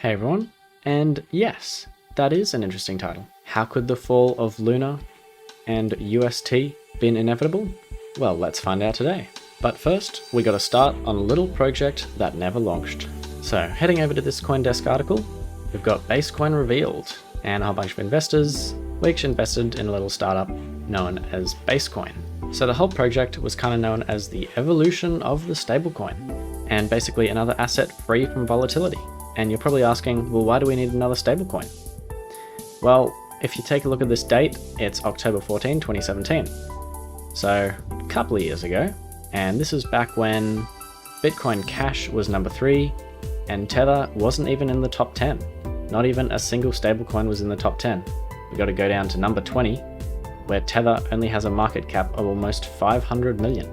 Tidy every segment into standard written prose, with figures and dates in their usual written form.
Hey everyone, and yes, that is an interesting title. How could the fall of Luna and UST been inevitable? Well, let's find out today. But first, we gotta start on a little project that never launched. So, heading over to this CoinDesk article, we've got Basecoin revealed, and a whole bunch of investors which invested in a little startup known as Basecoin. So the whole project was kind of known as the evolution of the stablecoin, and basically another asset free from volatility. And you're probably asking, well, why do we need another stablecoin? Well, if you take a look at this date, it's October 14, 2017. So a couple of years ago, and this is back when Bitcoin Cash was number 3, and Tether wasn't even in the top 10. Not even a single stablecoin was in the top 10. We got to go down to number 20, where Tether only has a market cap of almost 500 million,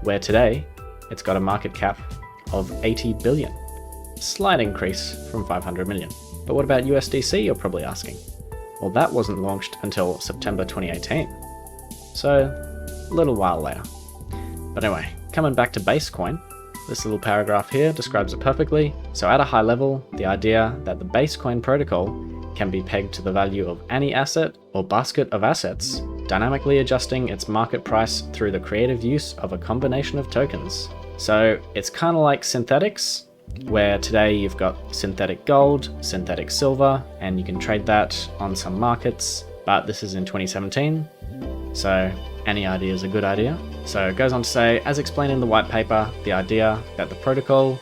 where today it's got a market cap of 80 billion. Slight increase from 500 million. But what about USDC, you're probably asking? Well, that wasn't launched until September 2018. So, a little while later. But anyway, coming back to Basecoin, this little paragraph here describes it perfectly. So at a high level, the idea that the Basecoin protocol can be pegged to the value of any asset or basket of assets, dynamically adjusting its market price through the creative use of a combination of tokens. So it's kind of like synthetics, where today you've got synthetic gold, synthetic silver, and you can trade that on some markets, but this is in 2017, so any idea is a good idea. So it goes on to say, as explained in the white paper, the idea that the protocol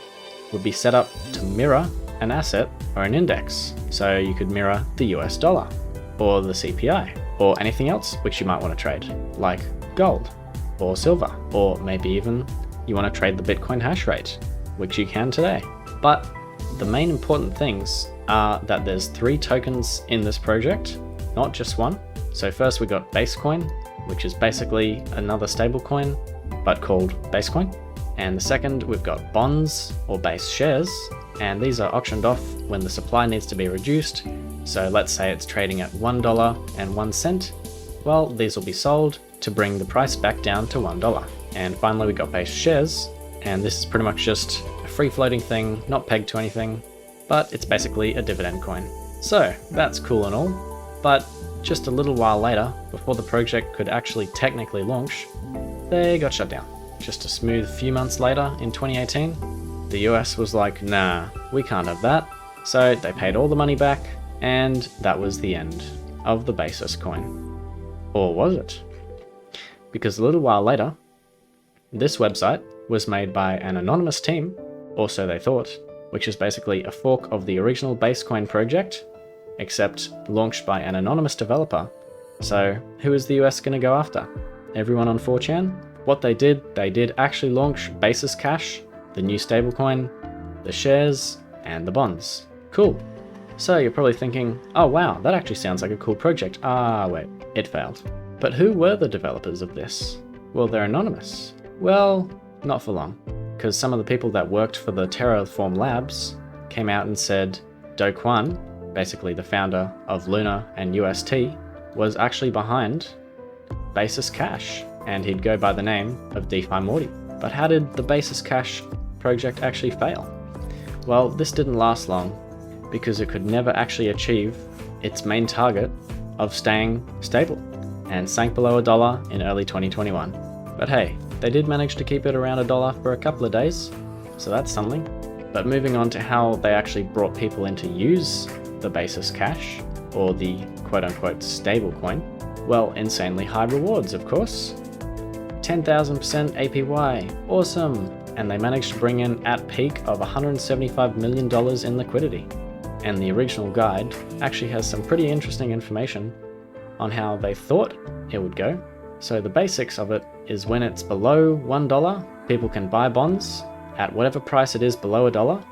would be set up to mirror an asset or an index. So you could mirror the US dollar, or the CPI, or anything else which you might want to trade, like gold, or silver, or maybe even you want to trade the Bitcoin hash rate, which you can today. But the main important things are that there's 3 tokens in this project, not just one. So first we got Basecoin, which is basically another stablecoin, but called Basecoin. And the second, we've got bonds or base shares, and these are auctioned off when the supply needs to be reduced. So let's say it's trading at $1.01. Well, these will be sold to bring the price back down to $1. And finally, we got base shares, and this is pretty much just a free-floating thing, not pegged to anything, but it's basically a dividend coin. So that's cool and all, but just a little while later, before the project could actually technically launch, they got shut down. Just a smooth few months later, in 2018, the US was like, nah, we can't have that. So they paid all the money back, and that was the end of the Basis coin. Or was it? Because a little while later, this website was made by an anonymous team, or so they thought, which is basically a fork of the original Basecoin project, except launched by an anonymous developer. So who is the US going to go after? Everyone on 4chan? What they did actually launch Basis Cash, the new stablecoin, the shares, and the bonds. Cool. So you're probably thinking, oh wow, that actually sounds like a cool project. Ah wait, it failed. But who were the developers of this? Well, they're anonymous. Well, not for long, because some of the people that worked for the Terraform Labs came out and said Do Kwon, basically the founder of Luna and UST, was actually behind Basis Cash, and he'd go by the name of DeFi Morty. But how did the Basis Cash project actually fail? Well, this didn't last long, because it could never actually achieve its main target of staying stable, and sank below $1 in early 2021. But hey, they did manage to keep it around $1 for a couple of days, so that's something. But moving on to how they actually brought people in to use the Basis Cash, or the quote-unquote stablecoin, well, insanely high rewards, of course. 10,000% APY, awesome! And they managed to bring in at peak of $175 million in liquidity. And the original guide actually has some pretty interesting information on how they thought it would go. So the basics of it is when it's below $1, people can buy bonds at whatever price it is below $1,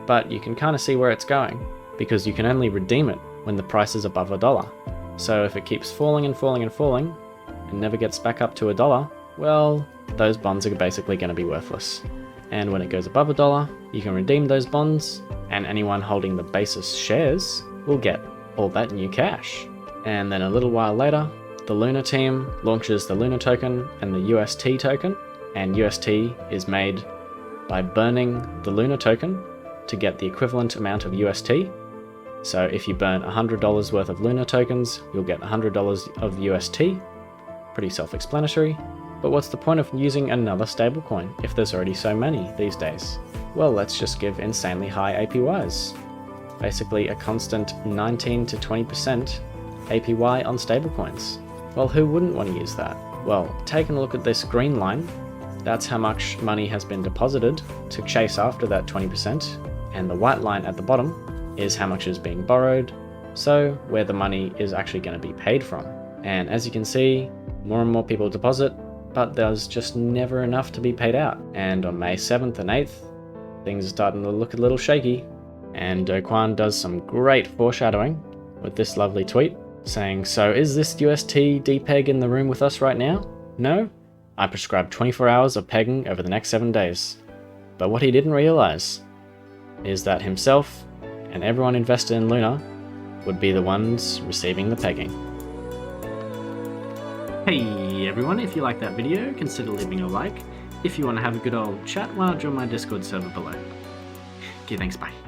but you can kind of see where it's going, because you can only redeem it when the price is above $1. So if it keeps falling and falling and falling, and never gets back up to $1, well, those bonds are basically going to be worthless. And when it goes above $1, you can redeem those bonds, and anyone holding the Basis shares will get all that new cash. And then a little while later, the Luna team launches the Luna token and the UST token, and UST is made by burning the Luna token to get the equivalent amount of UST. So if you burn $100 worth of Luna tokens, you'll get $100 of UST. Pretty self-explanatory. But what's the point of using another stablecoin if there's already so many these days? Well, let's just give insanely high APYs. Basically a constant 19 to 20% APY on stablecoins. Well, who wouldn't want to use that? Well, taking a look at this green line, that's how much money has been deposited to chase after that 20%, and the white line at the bottom is how much is being borrowed, so where the money is actually going to be paid from. And as you can see, more and more people deposit, but there's just never enough to be paid out. And on May 7th and 8th, things are starting to look a little shaky, and Do Kwon does some great foreshadowing with this lovely tweet saying, "So is this UST DPEG in the room with us right now? No? I prescribed 24 hours of pegging over the next 7 days." But what he didn't realize is that himself and everyone invested in Luna would be the ones receiving the pegging. Hey everyone, if you like that video, consider leaving a like. If you want to have a good old chat, why not join my Discord server below. Okay, thanks, bye.